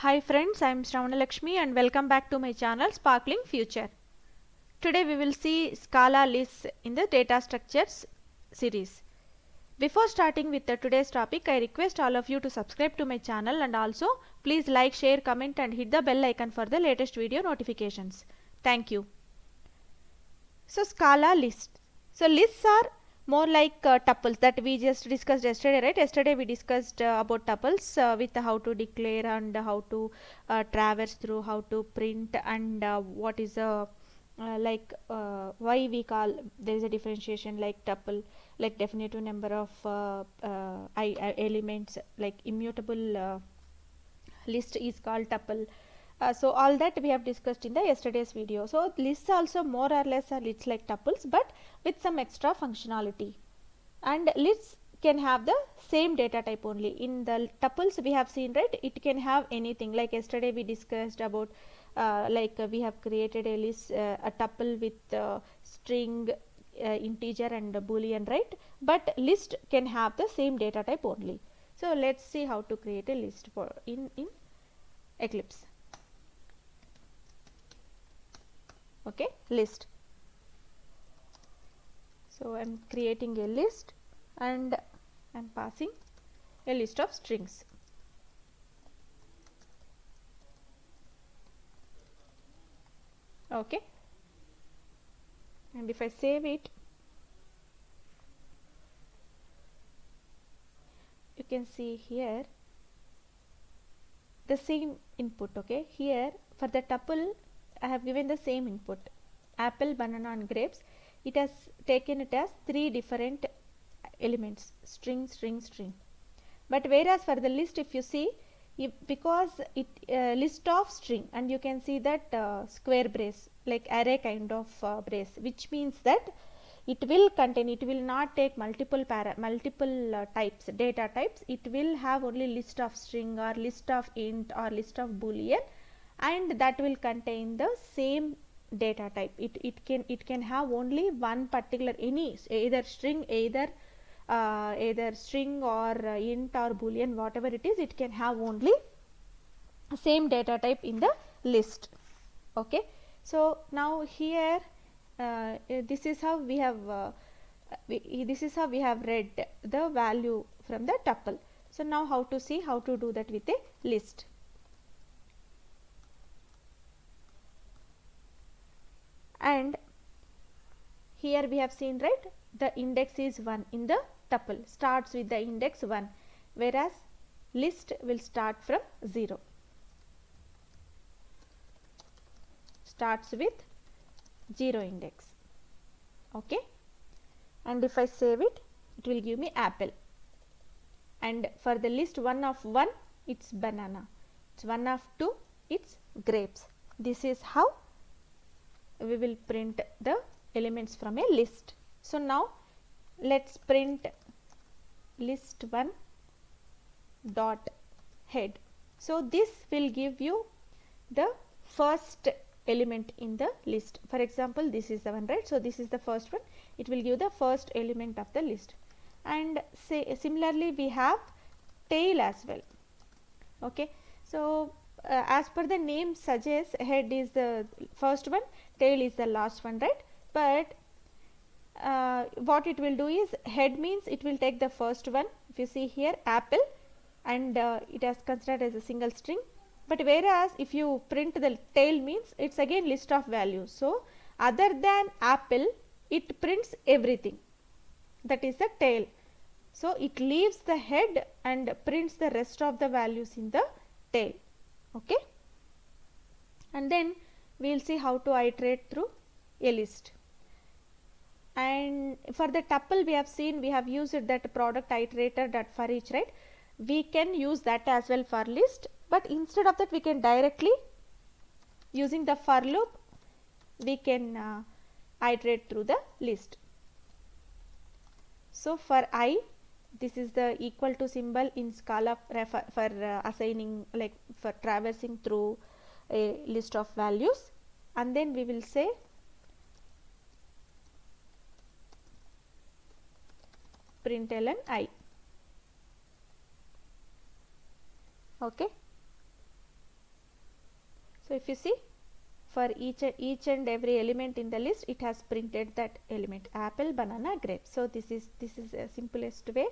Hi friends, I am Shravana Lakshmi and welcome back to my channel Sparkling Future. Today we will see Scala lists in the data structures series. Before starting with today's topic, I request all of you to subscribe to my channel and also please like, share, comment and hit the bell icon for the latest video notifications. Thank you. So Scala list. So lists are more like tuples that we just discussed yesterday, right? Yesterday we discussed about tuples with how to declare and how to traverse through, how to print and what is a why we call there is a differentiation like tuple, like definitive number of elements, like immutable list is called tuple. So all that we have discussed in the yesterday's video. So lists also more or less are lists like tuples but with some extra functionality. And lists can have the same data type only. In the tuples we have seen, right, it can have anything. Like yesterday we discussed about we have created a list, a tuple with string, integer and boolean, right? But list can have the same data type only. So let's see how to create a list for in Eclipse. Okay, list. So I'm creating a list and I'm passing a list of strings. Okay, and if I save it, you can see here the same input. Okay, here for the tuple I have given the same input, apple, banana and grapes. It has taken it as three different elements, string, string, string. But whereas for the list, if you see, because it list of string, and you can see that square brace, like array kind of brace, which means that it will contain, it will not take multiple types, data types. It will have only list of string or list of int or list of boolean, and that will contain the same data type. It can have only one particular, any either string, either string or int or boolean, whatever it is, it can have only same data type in the list. Okay, so now here this is how we have this is how we have read the value from the tuple. So now how to see how to do that with a list. And here we have seen, right, the index is 1 in the tuple, starts with the index 1, whereas list will start from 0, starts with 0 index. Okay, and if I save it, it will give me apple. And for the list 1 of 1, it's banana. It's 1 of 2, it's grapes. This is how we will print the elements from a list. So now let's print list 1 dot head. So this will give you the first element in the list. For example, this is the one, right? So this is the first one. It will give the first element of the list. And say similarly we have tail as well. Okay, so as per the name suggests, head is the first one, tail is the last one, right? But what it will do is, head means it will take the first one. If you see here, apple, and it has considered as a single string. But whereas if you print the tail means, it's again list of values. So other than apple, it prints everything, that is the tail. So it leaves the head and prints the rest of the values in the tail. Okay, and then we will see how to iterate through a list. And for the tuple we have seen, we have used that product iterator dot for each, right? We can use that as well for list, but instead of that we can directly, using the for loop, we can iterate through the list. So for I, this is the equal to symbol in Scala for assigning, like for traversing through a list of values. And then we will say println I. Okay, So if you see, for each and every element in the list, it has printed that element: apple, banana, grape. So this is a simplest way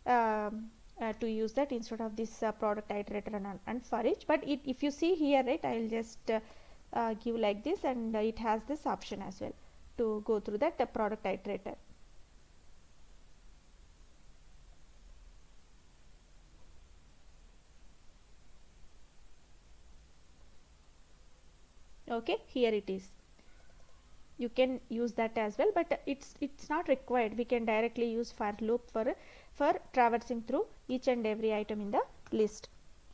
to use that instead of this product iterator and for each. But if you see here, right, I will just give like this, and it has this option as well to go through that product iterator. Okay, here it is. You can use that as well, but it's not required. We can directly use for loop for traversing through each and every item in the list.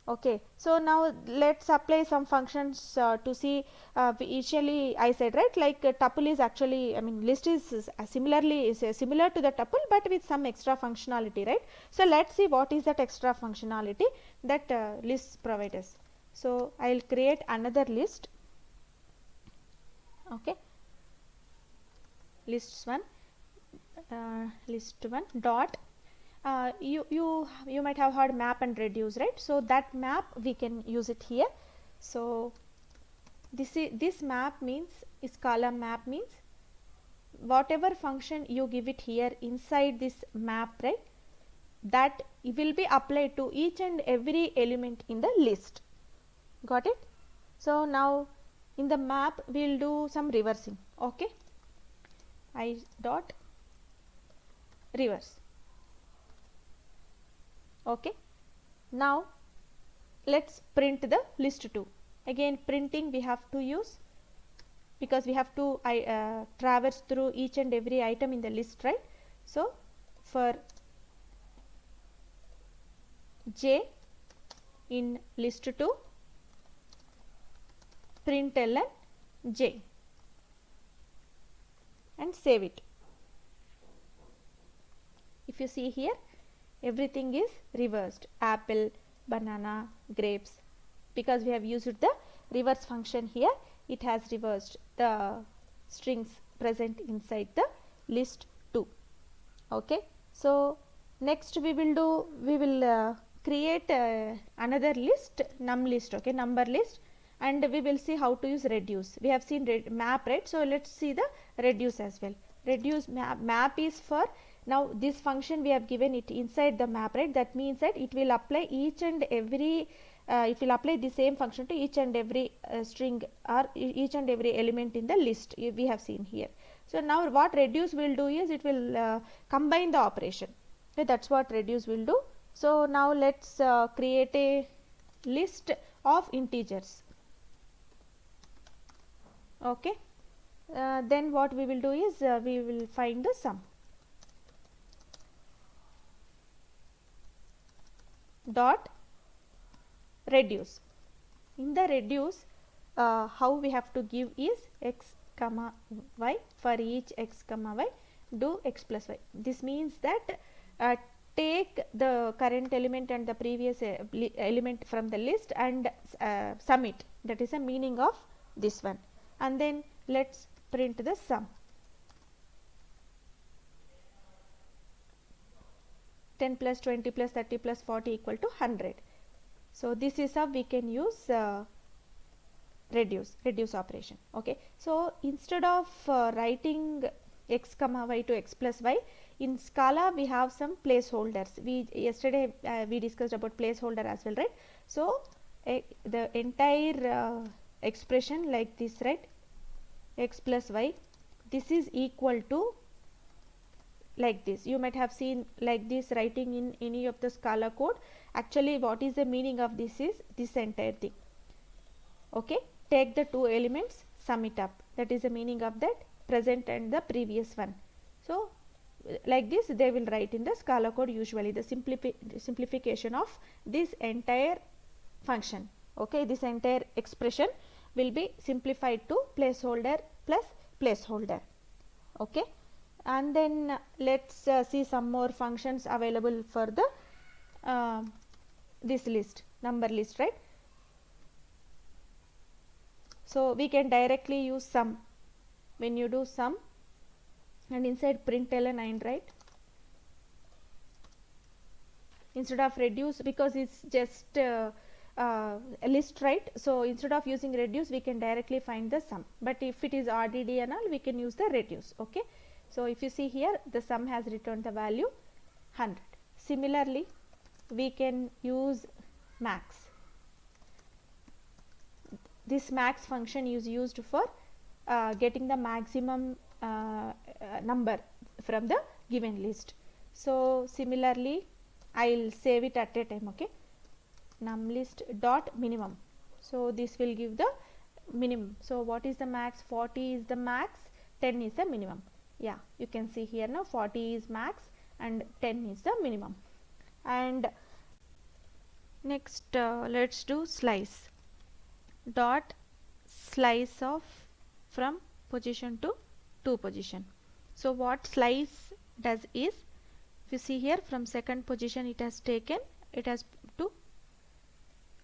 Okay, so now let's apply some functions to see. Initially I said, right, like tuple is actually, I mean, list is similarly similar to the tuple, but with some extra functionality, right? So let's see what is that extra functionality that lists provide us. So I'll create another list. Okay, list one dot you might have heard map and reduce, right? So that map we can use it here. So this map means, is column map means whatever function you give it here inside this map, right, that will be applied to each and every element in the list. Got it? So now in the map we'll do some reversing. Okay, I dot reverse. Okay, now let's print the list 2. Again, printing we have to use because we have to traverse through each and every item in the list, right? So for j in list 2, println j and save it. If you see here, everything is reversed: apple, banana, grapes. Because we have used the reverse function here, it has reversed the strings present inside the list 2. Okay, so next we will create another list, num list. Okay, number list, and we will see how to use reduce. We have seen map, right? So let's see the reduce as well. Reduce map is for, now this function we have given it inside the map, right? That means that it will apply each and every it will apply the same function to each and every string or each and every element in the list we have seen here. So now what reduce will do is it will combine the operation. Okay, that's what reduce will do. So now let's create a list of integers. Okay, then what we will do is we will find the sum. Dot reduce. In the reduce, how we have to give is x comma y. For each x comma y, do x plus y. This means that take the current element and the previous element from the list and sum it. That is the meaning of this one. And then let's print the sum. 10 plus 20 plus 30 plus 40 equal to 100. So this is how we can use reduce operation. Okay, so instead of writing x comma y to x plus y, in Scala we have some placeholders. Yesterday we discussed about placeholder as well, right? So the entire expression like this, right, x plus y, this is equal to like this. You might have seen like this writing in any of the Scala code. Actually what is the meaning of this is this entire thing. Okay, take the two elements, sum it up. That is the meaning of that present and the previous one. So like this they will write in the Scala code usually, the simplification of this entire function. Okay, this entire expression will be simplified to placeholder plus placeholder. Okay, and then let's see some more functions available for the this list, number list, right? So we can directly use sum. When you do sum and inside println and write, instead of reduce, because it's just list, right? So instead of using reduce, we can directly find the sum, but if it is RDD and all, we can use the reduce. Okay, so if you see here, the sum has returned the value 100. Similarly, we can use max. This max function is used for getting the maximum number from the given list. So similarly, I'll save it at a time. Okay, numList dot minimum. So this will give the minimum. So what is the max? 40 is the max, 10 is the minimum. Yeah, you can see here now 40 is max and 10 is the minimum. And next let's do slice dot slice of from position to position. So what slice does is, if you see here, from second position it has taken, it has to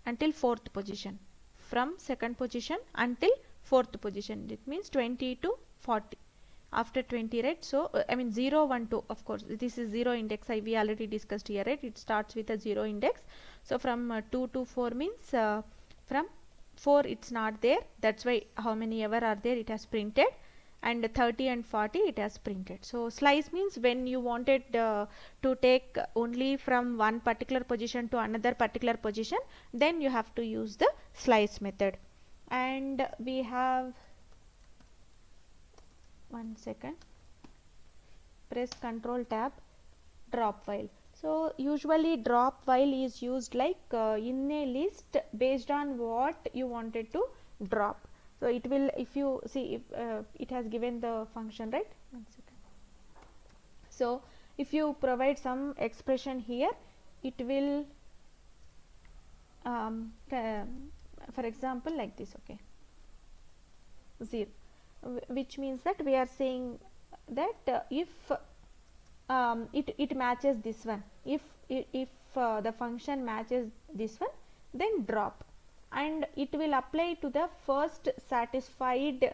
until fourth position, from second position until fourth position. It means 20 to 40. After 20, right? So I mean 0 1 2, of course this is 0 index. We already discussed here, right? It starts with a 0 index. So from 2 to 4 means from 4 it's not there, that's why how many ever are there it has printed, and 30 and 40 it has printed. So slice means when you wanted to take only from one particular position to another particular position, then you have to use the slice method. And we have, one second, press Ctrl tab, drop while. So usually drop while is used like in a list based on what you wanted to drop. So it will, if you see, if it has given the function, right? One second. So if you provide some expression here, it will for example like this, okay, 0, which means that we are saying that if it matches this one, if the function matches this one, then drop, and it will apply to the first satisfied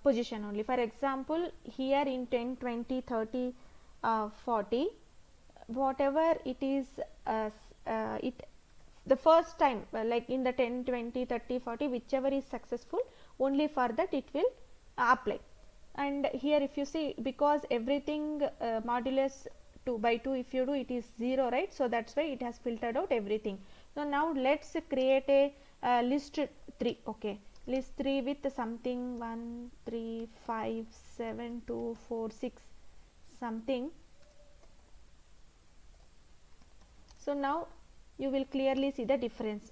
position only. For example, here in 10 20 30 40, whatever it is, it the first time, like in the 10 20 30 40, whichever is successful, only for that it will apply. And here if you see, because everything modulus 2 by 2, if you do, it is 0, right? So that's why it has filtered out everything. So now let's create a list 3. Okay, list 3 with something 1 3 5 7 2 4 6 something. So now you will clearly see the difference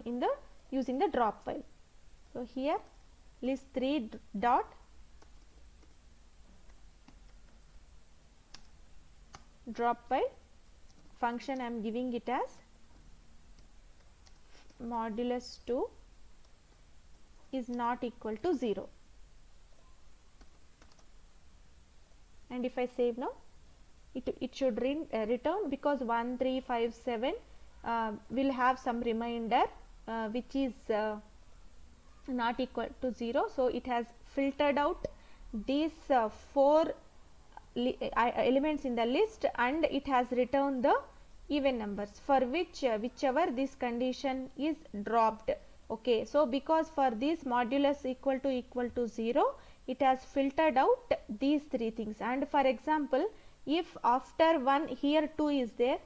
in the using the drop file. So here list 3 dot drop file function, I am giving it as modulus 2 is not equal to 0, and if I save now, it should return, because 1 3 5 7 will have some remainder which is not equal to 0. So it has filtered out these 4 elements in the list, and it has returned the even numbers for which whichever this condition is dropped. Okay, so because for this modulus equal to 0, it has filtered out these 3 things. And for example, if after 1 here 2 is there,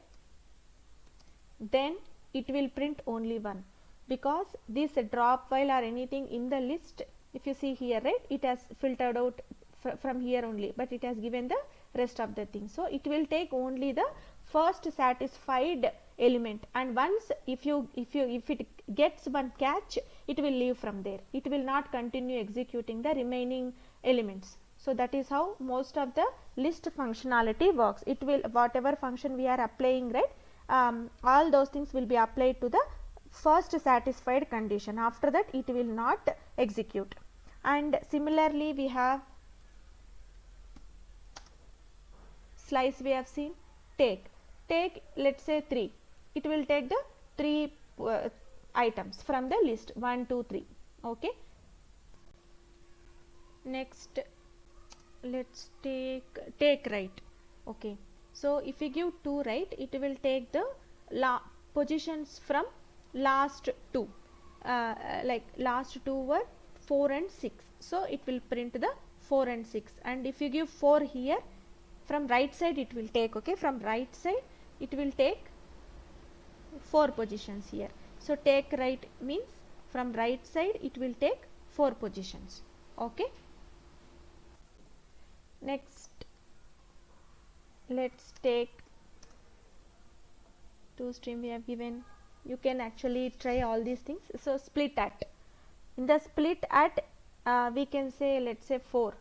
then it will print only 1, because this drop while or anything in the list, if you see here, right, it has filtered out from here only, but it has given the rest of the things. So it will take only the first satisfied element, and once if it gets one catch, it will leave from there, it will not continue executing the remaining elements. So that is how most of the list functionality works. It will, whatever function we are applying, right, all those things will be applied to the first satisfied condition. After that it will not execute. And similarly we have slice, we have seen. Take let's say 3, it will take the 3 items from the list 1 2 3. Okay, next let's take right. Okay, so if we give 2 right, it will take the positions from last two, like last two were 4 and 6, so it will print the 4 and 6. And if you give 4 here, from right side it will take, okay, from right side it will take 4 positions here. So take right means from right side it will take 4 positions. Okay, next let's take two stream we have given. You can actually try all these things. So split at, in the split at we can say, let's say 4.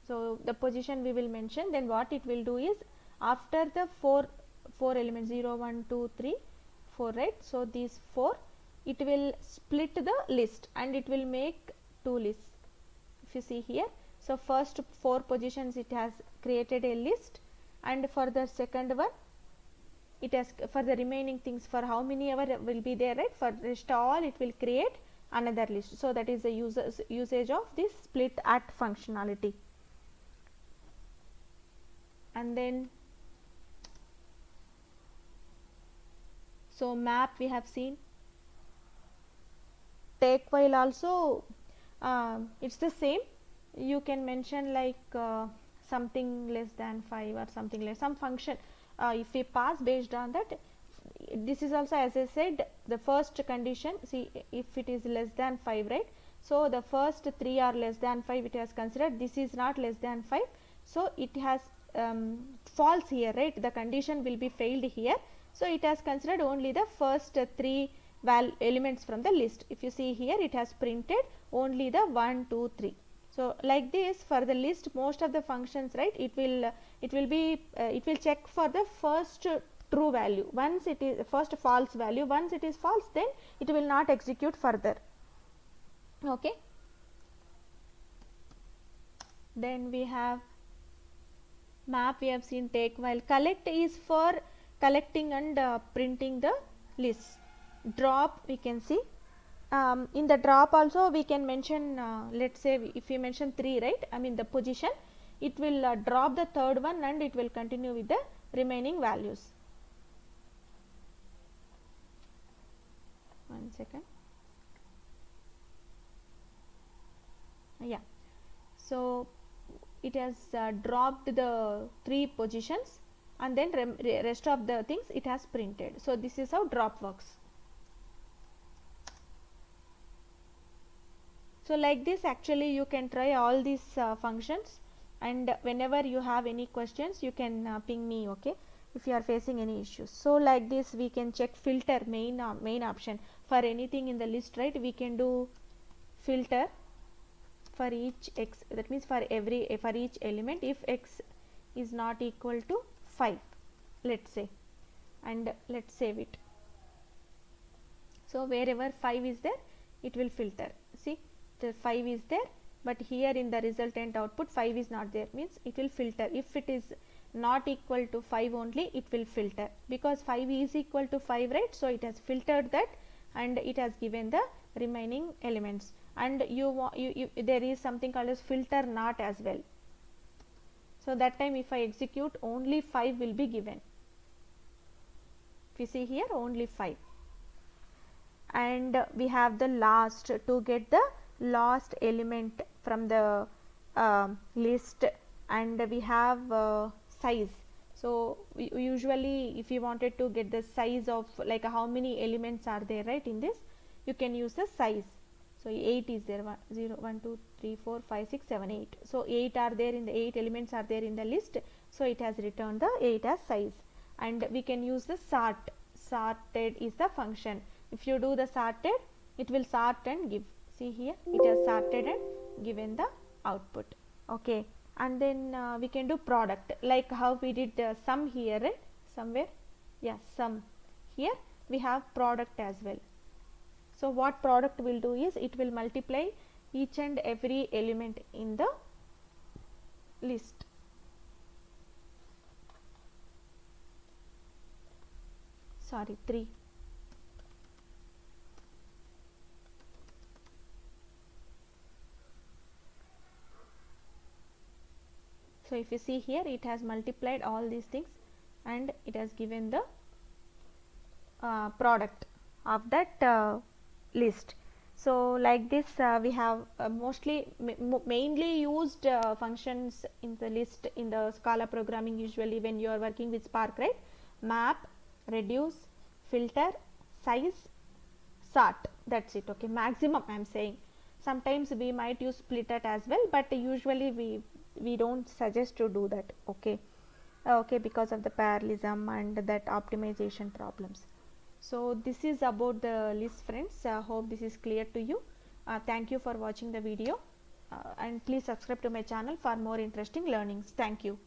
So the position we will mention, then what it will do is, after the four elements 0 1 2 3 4, right, so these 4, it will split the list and it will make 2 lists. If you see here, so first 4 positions it has created a list, and for the second one it has, for the remaining things, for how many ever will be there, right, for rest all it will create another list. So that is the usage of this split at functionality. And then so map we have seen. Take while also it's the same. You can mention like something less than 5 or something like some function. If we pass based on that, this is also, as I said, the first condition. See, if it is less than 5, right, so the first 3 are less than 5 it has considered. This is not less than 5, so it has false here, right, the condition will be failed here. So it has considered only the first 3 elements from the list. If you see here, it has printed only the 1 2 3. So like this, for the list, most of the functions, right, it will check for the first true value. Once it is first false value, once it is false, then it will not execute further. Okay, then we have map. We have seen take while. Collect is for collecting and printing the list. Drop, we can see. In the drop also we can mention, let's say if we mention 3, right, I mean the position, it will drop the third one and it will continue with the remaining values. One second. Yeah, so it has dropped the 3 positions, and then rest of the things it has printed. So this is how drop works. So like this, actually you can try all these functions, and whenever you have any questions you can ping me, okay, if you are facing any issues. So like this we can check filter, main option for anything in the list, right, we can do filter for each x, that means for each element, if x is not equal to 5, let's say, and let's save it. So wherever 5 is there, it will filter. See, the 5 is there, but here in the resultant output 5 is not there, means it will filter. If it is not equal to 5 only, it will filter, because 5 is equal to 5, right, so it has filtered that and it has given the remaining elements. And there is something called as filter not as well. So that time if I execute, only 5 will be given. If you see here, only 5. And we have the last, to get the last element from the list, and we have size. So usually if you wanted to get the size of, like, how many elements are there, right, in this, you can use the size. So 8 is there, 0 1 2 3 4 5 6 7 8. So 8 are there in the 8 elements are there in the list, so it has returned the 8 as size. And we can use the sort. Sorted is the function. If you do the sorted, it will sort and give. See here, it has sorted and given the output. Okay, and then we can do product, like how we did sum here, right, somewhere, yeah, sum. Here we have product as well. So what product will do is, it will multiply each and every element in the list. Sorry, 3. So if you see here, it has multiplied all these things and it has given the product. of that list. So like this we have mainly used functions in the list in the Scala programming usually when you are working with Spark, right? Map, reduce, filter, size, sort, that's it. Okay, maximum I am saying. Sometimes we might use splitter as well, but usually we don't suggest to do that. Okay, okay, because of the parallelism and that optimization problems. So this is about the list, friends. Hope this is clear to you. Thank you for watching the video, and please subscribe to my channel for more interesting learnings. Thank you.